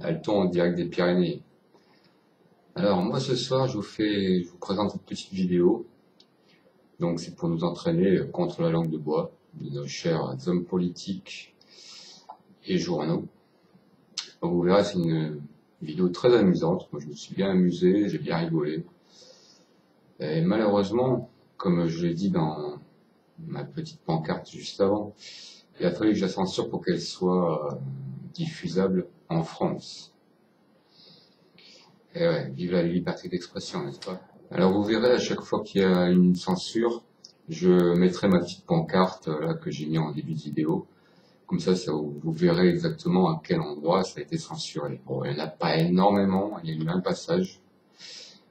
Alton en direct des Pyrénées. Alors moi ce soir je vous présente une petite vidéo. Donc c'est pour nous entraîner contre la langue de bois de nos chers hommes politiques et journaux. Donc vous verrez, c'est une vidéo très amusante. Moi je me suis bien amusé, j'ai bien rigolé. Et malheureusement, comme je l'ai dit dans ma petite pancarte juste avant, il a fallu que je la censure pour qu'elle soit diffusable en France. Et ouais, vive la liberté d'expression, n'est-ce pas? Alors vous verrez, à chaque fois qu'il y a une censure, je mettrai ma petite pancarte là que j'ai mis en début de vidéo. Comme ça, vous verrez exactement à quel endroit ça a été censuré. Bon, il n'y en a pas énormément, il y a eu un passage.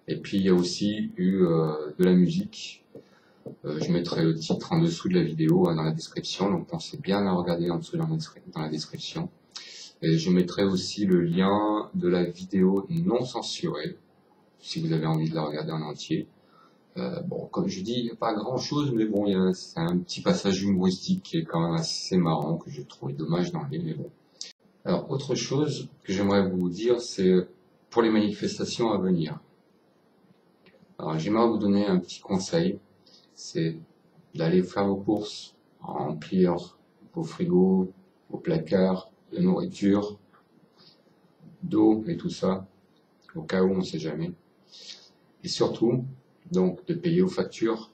Et puis il y a aussi eu de la musique. Je mettrai le titre en dessous de la vidéo, dans la description, donc pensez bien à regarder en dessous dans la description. Et je mettrai aussi le lien de la vidéo non censurée, si vous avez envie de la regarder en entier. Bon, comme je dis, il n'y a pas grand chose, mais bon, c'est un petit passage humoristique qui est quand même assez marrant, que j'ai trouvé dommage d'enlever, mais bon. Alors, autre chose que j'aimerais vous dire, c'est pour les manifestations à venir. Alors, j'aimerais vous donner un petit conseil, c'est d'aller faire vos courses, remplir vos frigos, vos placards de nourriture, d'eau et tout ça, au cas où on ne sait jamais. Et surtout, donc, de payer aux factures,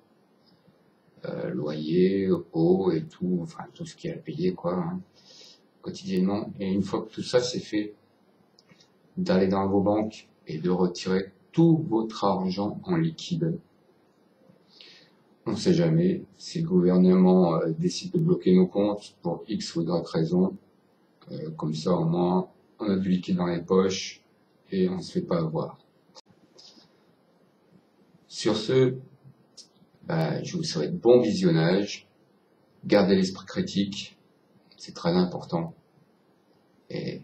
loyer, eau et tout, enfin tout ce qu'il y a à payer, quoi, hein, quotidiennement. Et une fois que tout ça c'est fait, d'aller dans vos banques et de retirer tout votre argent en liquide. On ne sait jamais, si le gouvernement décide de bloquer nos comptes pour X ou Y raison, comme ça au moins on a du liquide dans les poches et on ne se fait pas avoir. Sur ce, je vous souhaite bon visionnage, gardez l'esprit critique, c'est très important, et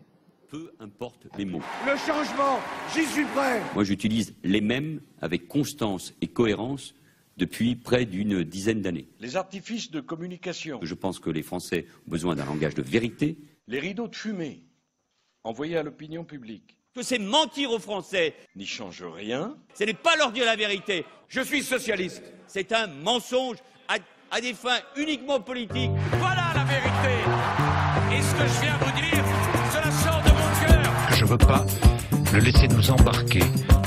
peu importe les mots. Le changement, j'y suis prêt. Moi j'utilise les mêmes avec constance et cohérence depuis près d'une dizaine d'années. Les artifices de communication, Je pense que les Français ont besoin d'un langage de vérité. les rideaux de fumée envoyés à l'opinion publique Que c'est mentir aux Français. n'y changent rien. Ce n'est pas leur dire la vérité. Je suis socialiste. C'est un mensonge à des fins uniquement politiques. Voilà la vérité. Et ce que je viens vous dire, cela sort de mon cœur. Je veux pas le laisser nous embarquer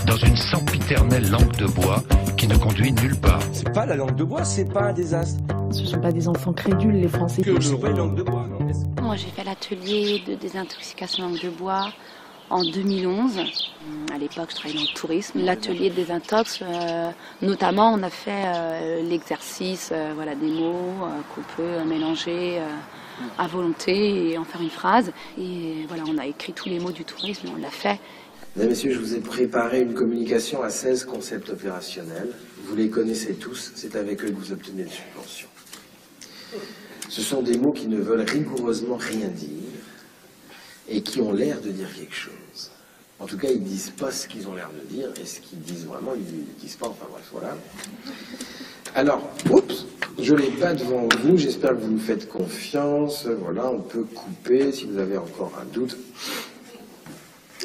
dans une sempiternelle langue de bois qui ne conduit nulle part. C'est pas la langue de bois, c'est pas un désastre. Ce ne sont pas des enfants crédules, les Français. C'est pas une langue de bois, non. Moi, j'ai fait l'atelier de désintoxication langue de bois en 2011. À l'époque, je travaillais dans le tourisme. L'atelier de désintox, notamment, on a fait l'exercice des mots qu'on peut mélanger à volonté et en faire une phrase. Et voilà, on a écrit tous les mots du tourisme et on l'a fait. Mesdames, Messieurs, je vous ai préparé une communication à 16 concepts opérationnels. Vous les connaissez tous, c'est avec eux que vous obtenez des subventions. Ce sont des mots qui ne veulent rigoureusement rien dire et qui ont l'air de dire quelque chose. En tout cas, ils ne disent pas ce qu'ils ont l'air de dire, et ce qu'ils disent vraiment, ils ne disent pas, enfin bref, voilà. Alors, oups, je ne l'ai pas devant vous, j'espère que vous me faites confiance. Voilà, on peut couper si vous avez encore un doute.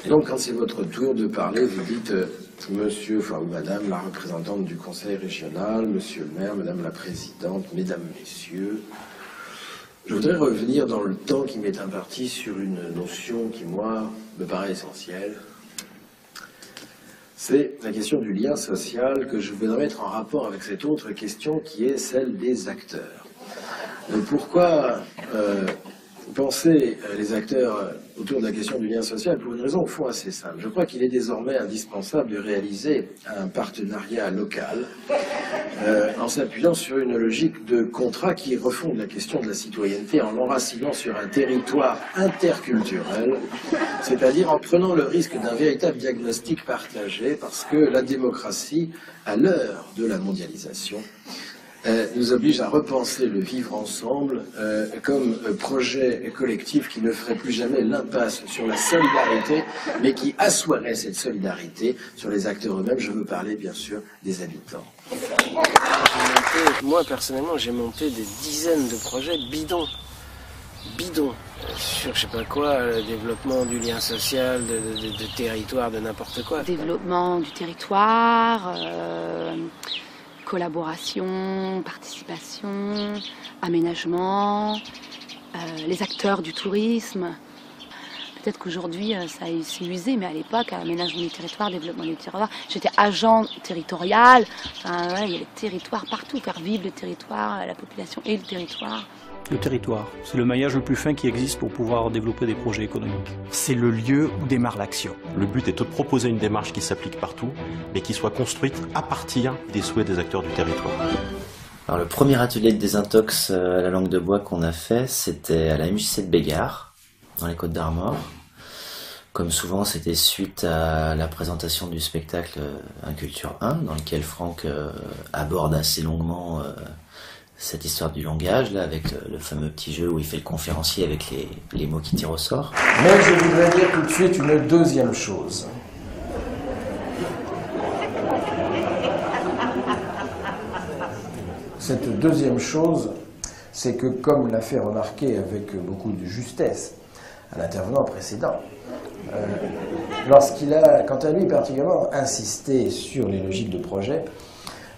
Et donc, quand c'est votre tour de parler, vous dites monsieur, enfin ou madame, la représentante du conseil régional, monsieur le maire, madame la présidente, mesdames, messieurs. Je voudrais revenir dans le temps qui m'est imparti sur une notion qui, moi, me paraît essentielle. C'est la question du lien social que je voudrais mettre en rapport avec cette autre question qui est celle des acteurs. Pourquoi penser les acteurs autour de la question du lien social? Pour une raison au fond assez simple. Je crois qu'il est désormais indispensable de réaliser un partenariat local en s'appuyant sur une logique de contrat qui refonde la question de la citoyenneté en l'enracinant sur un territoire interculturel, c'est-à-dire en prenant le risque d'un véritable diagnostic partagé, parce que la démocratie, à l'heure de la mondialisation, nous oblige à repenser le vivre ensemble comme projet collectif qui ne ferait plus jamais l'impasse sur la solidarité, mais qui assoirait cette solidarité sur les acteurs eux-mêmes. Je veux parler, bien sûr, des habitants. Moi, personnellement, j'ai monté des dizaines de projets bidons. bidons sur je sais pas quoi, le développement du lien social, de territoire, de n'importe quoi. Développement du territoire, collaboration, participation, aménagement, les acteurs du tourisme. Peut-être qu'aujourd'hui, ça s'est usé, mais à l'époque, aménagement du territoire, développement du territoire, j'étais agent territorial. Enfin, ouais, il y a les territoires partout, faire vivre le territoire, la population et le territoire. Le territoire, c'est le maillage le plus fin qui existe pour pouvoir développer des projets économiques. C'est le lieu où démarre l'action. Le but est de proposer une démarche qui s'applique partout, mais qui soit construite à partir des souhaits des acteurs du territoire. Alors, le premier atelier de désintox à la langue de bois qu'on a fait, c'était à la MJC de Bégard, dans les Côtes-d'Armor. Comme souvent, c'était suite à la présentation du spectacle Inculture 1, dans lequel Franck aborde assez longuement cette histoire du langage, là, avec le fameux petit jeu où il fait le conférencier avec les mots qui tirent au sort. Mais je voudrais dire tout de suite une deuxième chose. Cette deuxième chose, c'est que, comme l'a fait remarquer avec beaucoup de justesse à l'intervenant précédent, lorsqu'il a, quant à lui, particulièrement insisté sur les logiques de projet,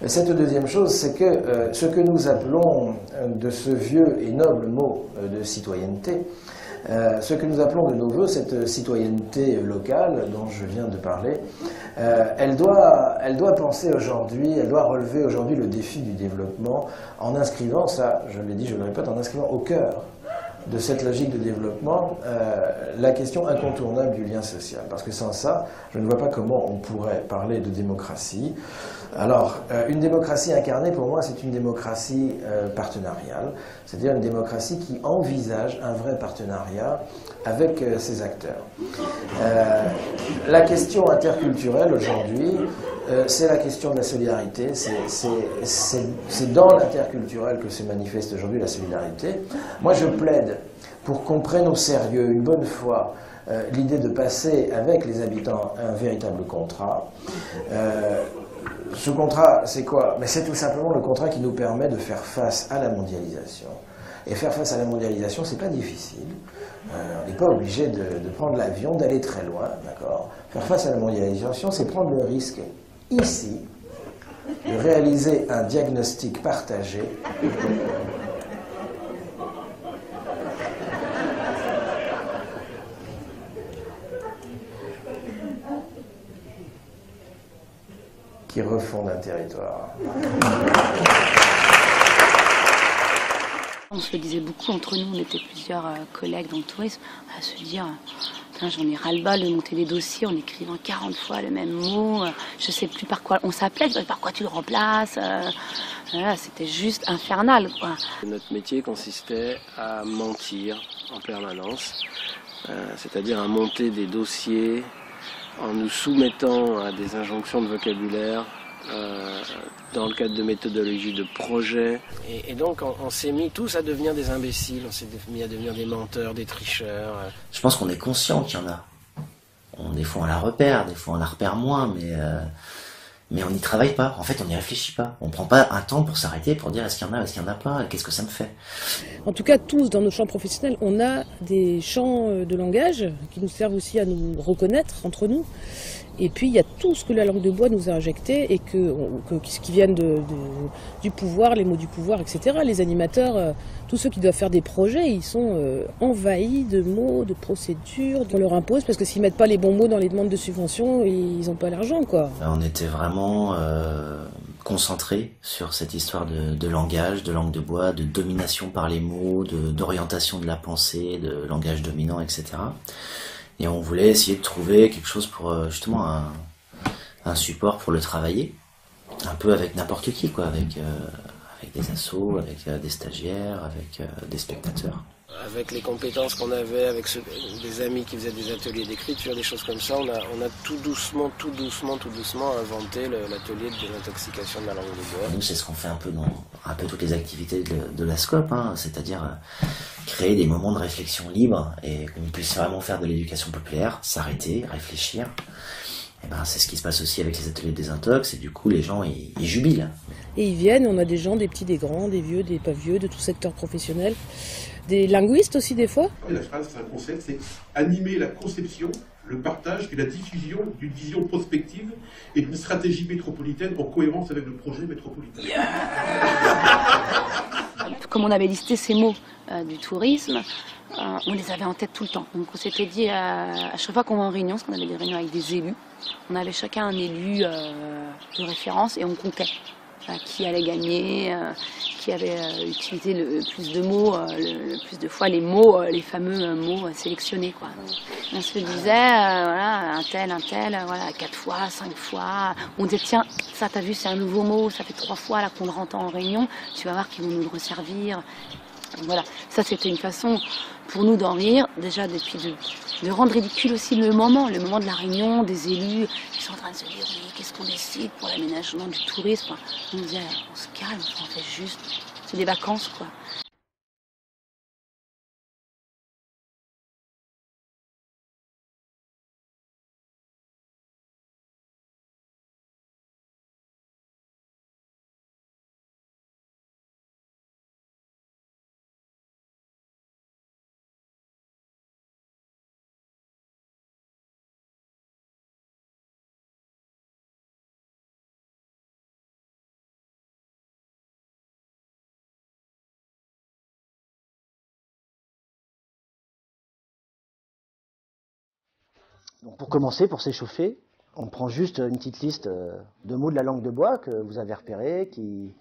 cette deuxième chose, c'est que ce que nous appelons de ce vieux et noble mot de citoyenneté, ce que nous appelons de nos voeux cette citoyenneté locale dont je viens de parler, elle doit penser aujourd'hui, elle doit relever aujourd'hui le défi du développement en inscrivant, ça je l'ai dit, je le répète, en inscrivant au cœur de cette logique de développement la question incontournable du lien social. Parce que sans ça, je ne vois pas comment on pourrait parler de démocratie. Alors, une démocratie incarnée, pour moi, c'est une démocratie partenariale, c'est-à-dire une démocratie qui envisage un vrai partenariat avec ses acteurs. La question interculturelle aujourd'hui, c'est la question de la solidarité, c'est dans l'interculturel que se manifeste aujourd'hui la solidarité. Moi je plaide pour qu'on prenne au sérieux une bonne fois l'idée de passer avec les habitants un véritable contrat. Ce contrat, c'est quoi? Mais c'est tout simplement le contrat qui nous permet de faire face à la mondialisation. Et faire face à la mondialisation, c'est pas difficile. On n'est pas obligé de prendre l'avion, d'aller très loin, d'accord? Faire face à la mondialisation, c'est prendre le risque, ici, de réaliser un diagnostic partagé qui refonde un territoire. On se le disait beaucoup entre nous, on était plusieurs collègues dans le tourisme, à se dire, j'en ai ras-le-bas de monter des dossiers en écrivant 40 fois le même mot, je sais plus par quoi on s'appelait, par quoi tu le remplaces, voilà, c'était juste infernal, quoi. Notre métier consistait à mentir en permanence, c'est-à-dire à monter des dossiers en nous soumettant à des injonctions de vocabulaire, dans le cadre de méthodologie de projet. Et donc on s'est mis tous à devenir des imbéciles, on s'est mis à devenir des menteurs, des tricheurs. Je pense qu'on est conscient qu'il y en a. Des fois on la repère, des fois on la repère moins, mais on n'y travaille pas. En fait, on n'y réfléchit pas. On prend pas un temps pour s'arrêter, pour dire est-ce qu'il y en a, est-ce qu'il y en a pas, qu'est-ce que ça me fait. En tout cas, tous dans nos champs professionnels, on a des champs de langage qui nous servent aussi à nous reconnaître entre nous. Et puis il y a tout ce que la langue de bois nous a injecté et qui viennent du pouvoir, les mots du pouvoir, etc. Les animateurs, tous ceux qui doivent faire des projets, ils sont envahis de mots, de procédures qu'on leur impose parce que s'ils mettent pas les bons mots dans les demandes de subventions, ils n'ont pas l'argent, quoi. On était vraiment concentrés sur cette histoire de langage, de langue de bois, de domination par les mots, d'orientation de la pensée, de langage dominant, etc. Et on voulait essayer de trouver quelque chose pour justement un support pour le travailler, un peu avec n'importe qui, quoi, avec des assos, avec des stagiaires, avec des spectateurs. Avec les compétences qu'on avait, avec des amis qui faisaient des ateliers d'écriture, des choses comme ça, on a tout doucement inventé l'atelier de désintoxication de la langue de bois. Nous, c'est ce qu'on fait un peu dans toutes les activités de la SCOP, hein, c'est-à-dire créer des moments de réflexion libre et qu'on puisse vraiment faire de l'éducation populaire, s'arrêter, réfléchir, Ben, c'est ce qui se passe aussi avec les ateliers de désintox, et du coup les gens ils jubilent. Et ils viennent, on a des gens, des petits, des grands, des vieux, des pas vieux, de tout secteur professionnel. Des linguistes aussi des fois. La phrase, c'est un concept, c'est animer la conception, le partage et la diffusion d'une vision prospective et d'une stratégie métropolitaine en cohérence avec le projet métropolitain. Comme on avait listé ces mots du tourisme, on les avait en tête tout le temps. Donc on s'était dit à chaque fois qu'on va en réunion, parce qu'on avait des réunions avec des élus, on avait chacun un élu de référence et on comptait qui allait gagner, qui avait utilisé le plus de mots, le plus de fois les mots, les fameux mots sélectionnés, quoi. On se disait, voilà, un tel, voilà, 4 fois, 5 fois. On disait, tiens, ça t'as vu, c'est un nouveau mot, ça fait 3 fois là qu'on le rentre en réunion, tu vas voir qu'ils vont nous le resservir. Donc, voilà, ça c'était une façon pour nous d'en rire, déjà depuis de rendre ridicule aussi le moment de la réunion, des élus qui sont en train de se dire, oui, qu'est-ce qu'on décide pour l'aménagement du tourisme. On disait, on se calme, on fait juste, c'est des vacances, quoi. Donc pour commencer, pour s'échauffer, on prend juste une petite liste de mots de la langue de bois que vous avez repérés, qui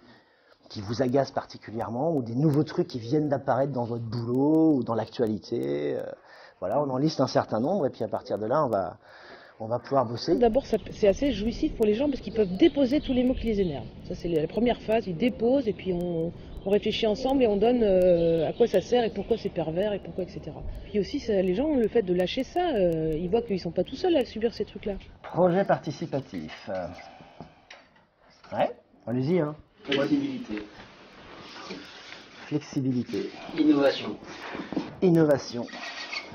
vous agacent particulièrement, ou des nouveaux trucs qui viennent d'apparaître dans votre boulot ou dans l'actualité. Voilà, on en liste un certain nombre, et puis à partir de là, on va pouvoir bosser. D'abord, c'est assez jouissif pour les gens parce qu'ils peuvent déposer tous les mots qui les énervent. Ça, c'est la première phase, ils déposent et puis on réfléchit ensemble et on donne à quoi ça sert et pourquoi c'est pervers et pourquoi, etc. Puis aussi, les gens, le fait de lâcher ça, ils voient qu'ils ne sont pas tout seuls à subir ces trucs-là. Projet participatif. Ouais, allez-y, hein. Flexibilité. Flexibilité. Innovation. Innovation.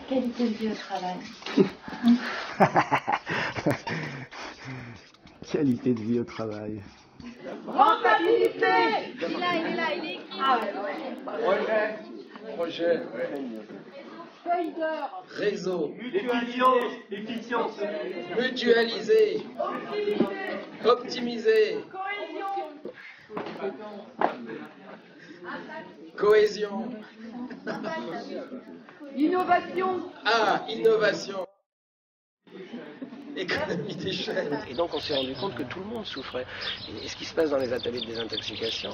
Qualité de vie au travail. Qualité de vie au travail. Rentabilité. Il est là, il est écrit. Ah ouais. Projet. Feuille d'heure. Réseau. Efficience. Mutualiser. Optimiser. Cohésion. Innovation. Ah, innovation. Économie d'échelle. Et donc on s'est rendu compte que tout le monde souffrait. Et ce qui se passe dans les ateliers de désintoxication,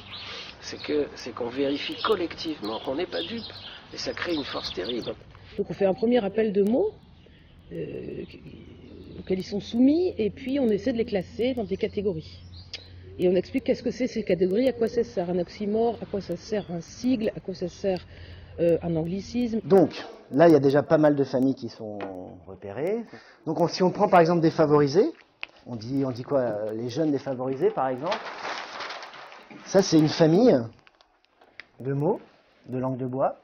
c'est qu'on vérifie collectivement qu'on n'est pas dupe. Et ça crée une force terrible. Donc on fait un premier appel de mots auxquels ils sont soumis et puis on essaie de les classer dans des catégories. Et on explique qu'est-ce que c'est ces catégories, à quoi ça sert un oxymore, à quoi ça sert un sigle, à quoi ça sert un anglicisme. Donc, là, il y a déjà pas mal de familles qui sont repérées. Donc, si on prend par exemple des favorisés, on dit quoi? Les jeunes défavorisés, par exemple. Ça, c'est une famille de mots, de langue de bois.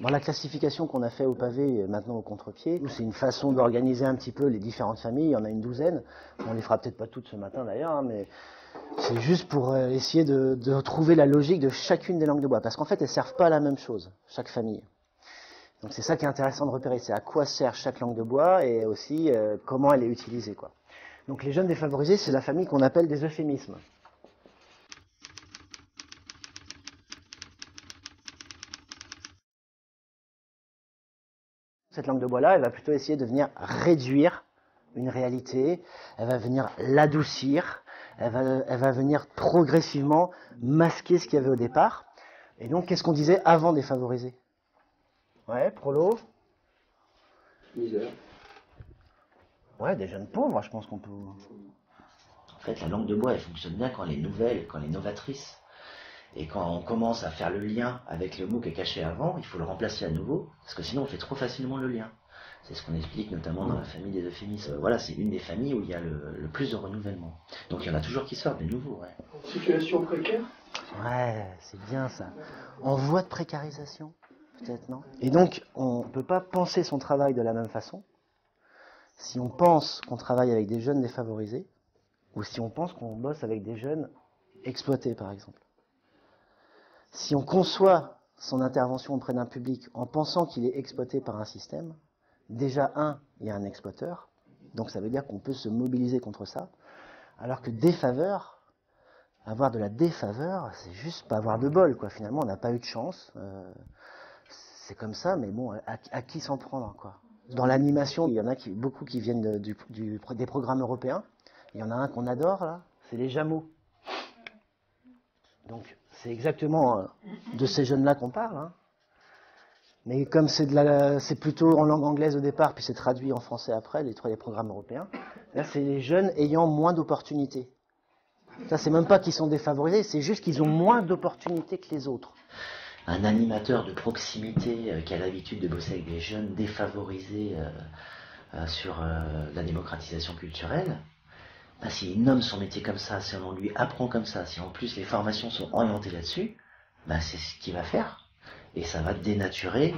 Dans la classification qu'on a fait au pavé, maintenant au contre-pied, c'est une façon d'organiser un petit peu les différentes familles. Il y en a une douzaine. On les fera peut-être pas toutes ce matin d'ailleurs, hein, mais c'est juste pour essayer de trouver la logique de chacune des langues de bois. Parce qu'en fait, elles ne servent pas à la même chose, chaque famille. Donc c'est ça qui est intéressant de repérer, c'est à quoi sert chaque langue de bois et aussi comment elle est utilisée, quoi. Donc les jeunes défavorisés, c'est la famille qu'on appelle des euphémismes. Cette langue de bois-là, elle va plutôt essayer de venir réduire une réalité, elle va venir l'adoucir, elle va venir progressivement masquer ce qu'il y avait au départ. Et donc, qu'est-ce qu'on disait avant défavorisé? Ouais, prolo. Misère. Ouais, des jeunes pauvres, je pense qu'on peut... En fait, la langue de bois, elle fonctionne bien quand elle est nouvelle, quand elle est novatrice. Et quand on commence à faire le lien avec le mot qui est caché avant, il faut le remplacer à nouveau, parce que sinon on fait trop facilement le lien. C'est ce qu'on explique notamment dans la famille des euphémismes. Voilà, c'est une des familles où il y a le plus de renouvellement. Donc il y en a toujours qui sortent, des nouveaux, ouais. Situation précaire. Ouais, c'est bien ça. En voie de précarisation, peut-être, non? Et donc, on ne peut pas penser son travail de la même façon si on pense qu'on travaille avec des jeunes défavorisés, ou si on pense qu'on bosse avec des jeunes exploités, par exemple. Si on conçoit son intervention auprès d'un public en pensant qu'il est exploité par un système, déjà, il y a un exploiteur, donc ça veut dire qu'on peut se mobiliser contre ça, alors que défaveur, avoir de la défaveur, c'est juste pas avoir de bol, quoi. Finalement, on n'a pas eu de chance, c'est comme ça, mais bon, à qui s'en prendre, quoi. Dans l'animation, il y en a beaucoup qui viennent des programmes européens. Il y en a un qu'on adore, là, c'est les Jameaux. Donc, c'est exactement de ces jeunes-là qu'on parle, hein. Mais comme c'est plutôt en langue anglaise au départ, puis c'est traduit en français après, les programmes européens, là, c'est les jeunes ayant moins d'opportunités. Ça, c'est même pas qu'ils sont défavorisés, c'est juste qu'ils ont moins d'opportunités que les autres. Un animateur de proximité qui a l'habitude de bosser avec des jeunes défavorisés sur la démocratisation culturelle, ben, s'il nomme son métier comme ça, si on lui apprend comme ça, si en plus les formations sont orientées là-dessus, ben, c'est ce qu'il va faire. Et ça va dénaturer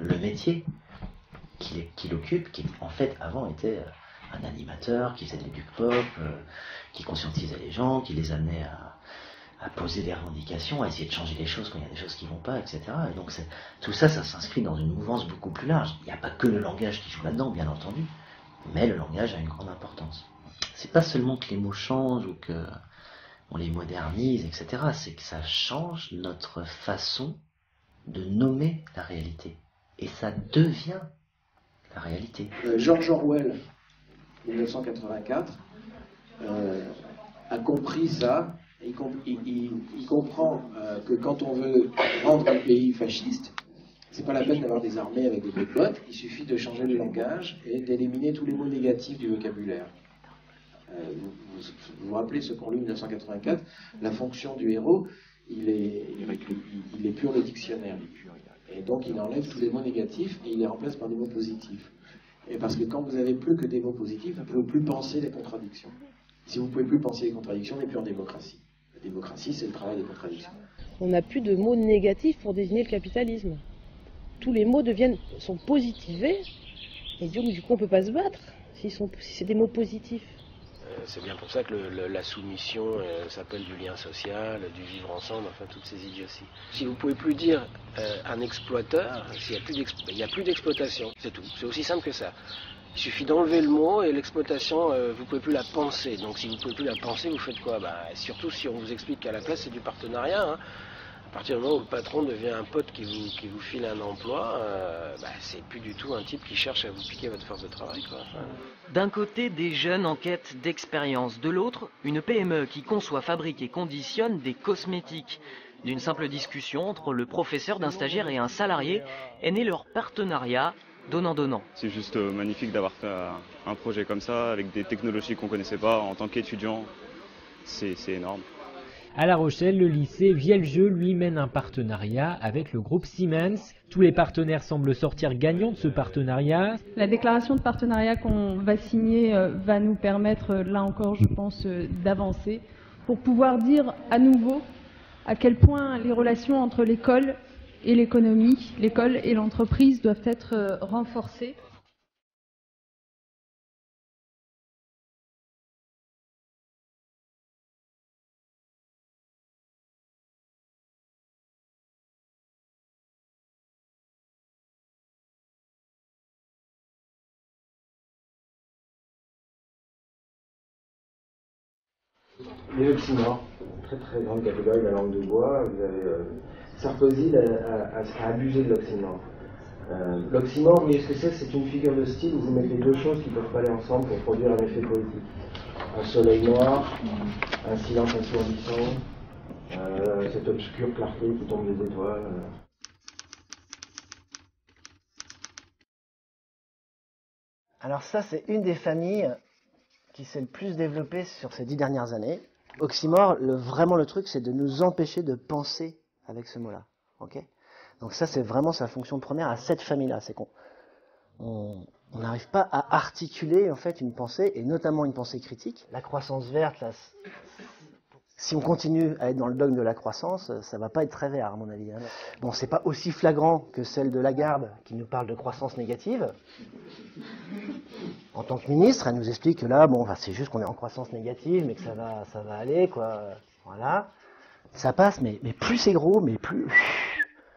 le métier qu'il occupe, qui en fait avant était un animateur qui faisait des jukepop, qui conscientisait les gens, qui les amenait à poser des revendications, à essayer de changer les choses quand il y a des choses qui ne vont pas, etc. Et donc tout ça, ça s'inscrit dans une mouvance beaucoup plus large. Il n'y a pas que le langage qui joue là-dedans, bien entendu, mais le langage a une grande importance. C'est pas seulement que les mots changent ou qu'on les modernise, etc. C'est que ça change notre façon de nommer la réalité. Et ça devient la réalité. George Orwell, 1984, a compris ça. Il comprend que quand on veut rendre un pays fasciste, c'est pas la peine d'avoir des armées avec des bottes, il suffit de changer le langage et d'éliminer tous les mots négatifs du vocabulaire. Vous vous rappelez ce qu'on lit en 1984, la fonction du héros, il est pur le dictionnaire. Et donc il enlève tous les mots négatifs et il les remplace par des mots positifs. Et parce que quand vous n'avez plus que des mots positifs, vous ne pouvez plus penser les contradictions. Si vous ne pouvez plus penser les contradictions, on n'est plus en démocratie. La démocratie, c'est le travail des contradictions. On n'a plus de mots négatifs pour désigner le capitalisme. Tous les mots sont positivés, et donc du coup on ne peut pas se battre si c'est des mots positifs. C'est bien pour ça que la soumission s'appelle du lien social, du vivre ensemble, enfin toutes ces idioties. Si vous ne pouvez plus dire un exploiteur, il n'y a plus d'exploitation, c'est tout. C'est aussi simple que ça. Il suffit d'enlever le mot et l'exploitation, vous ne pouvez plus la penser. Donc si vous ne pouvez plus la penser, vous faites quoi? Surtout si on vous explique qu'à la place c'est du partenariat. Hein. À partir du moment où le patron devient un pote qui vous file un emploi, c'est plus du tout un type qui cherche à vous piquer votre force de travail, quoi. Enfin... D'un côté, des jeunes en quête d'expérience. De l'autre, une PME qui conçoit, fabrique et conditionne des cosmétiques. D'une simple discussion entre le professeur d'un stagiaire et un salarié est né leur partenariat donnant-donnant. C'est juste magnifique d'avoir fait un projet comme ça, avec des technologies qu'on ne connaissait pas en tant qu'étudiant. C'est énorme. À La Rochelle, le lycée Vieljeu lui mène un partenariat avec le groupe Siemens. Tous les partenaires semblent sortir gagnants de ce partenariat. La déclaration de partenariat qu'on va signer va nous permettre, là encore, je pense, d'avancer pour pouvoir dire à nouveau à quel point les relations entre l'école et l'économie, l'école et l'entreprise doivent être renforcées. Les oxymores, très très grande catégorie de la langue de bois. Vous avez Sarkozy a abusé de l'oxymore. L'oxymore, vous voyez ce que c'est? C'est une figure de style où vous mettez deux choses qui ne peuvent pas aller ensemble pour produire un effet politique. Un soleil noir, un silence assourdissant, cette obscure clarté qui tombe des étoiles. Alors ça, c'est une des familles qui s'est le plus développée sur ces 10 dernières années. Oxymore, vraiment le truc, c'est de nous empêcher de penser avec ce mot-là. Okay, donc ça, c'est vraiment sa fonction première à cette famille-là. C'est qu'on n'arrive pas à articuler en fait une pensée, et notamment une pensée critique. La croissance verte, là, si on continue à être dans le dogme de la croissance, ça va pas être très vert à mon avis. Hein. Bon, c'est pas aussi flagrant que celle de Lagarde qui nous parle de croissance négative. En tant que ministre, elle nous explique que là, bon, bah, c'est juste qu'on est en croissance négative, mais que ça va aller, quoi. Voilà. Ça passe, mais plus c'est gros, mais plus...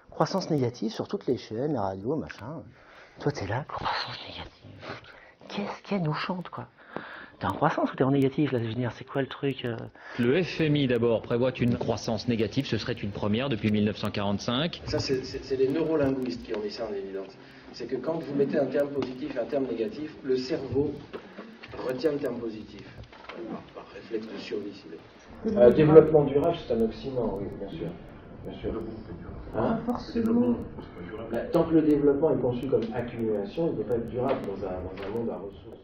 Croissance négative sur toutes les chaînes, la radio, machin. Toi, t'es là, croissance négative. Qu'est-ce qu'elle nous chante, quoi? T'es en croissance ou t'es en négatif, là, je veux dire, c'est quoi le truc Le FMI, d'abord, prévoit une croissance négative, ce serait une première depuis 1945. Ça, c'est les neurolinguistes qui ont mis ça en évidence. C'est que quand vous mettez un terme positif et un terme négatif, le cerveau retient le terme positif, par réflexe de survie, si vous voulez. Développement durable, c'est un oxymore, oui, bien sûr. Bien sûr. Hein? Tant que le développement est conçu comme accumulation, il ne peut pas être durable dans un monde à ressources.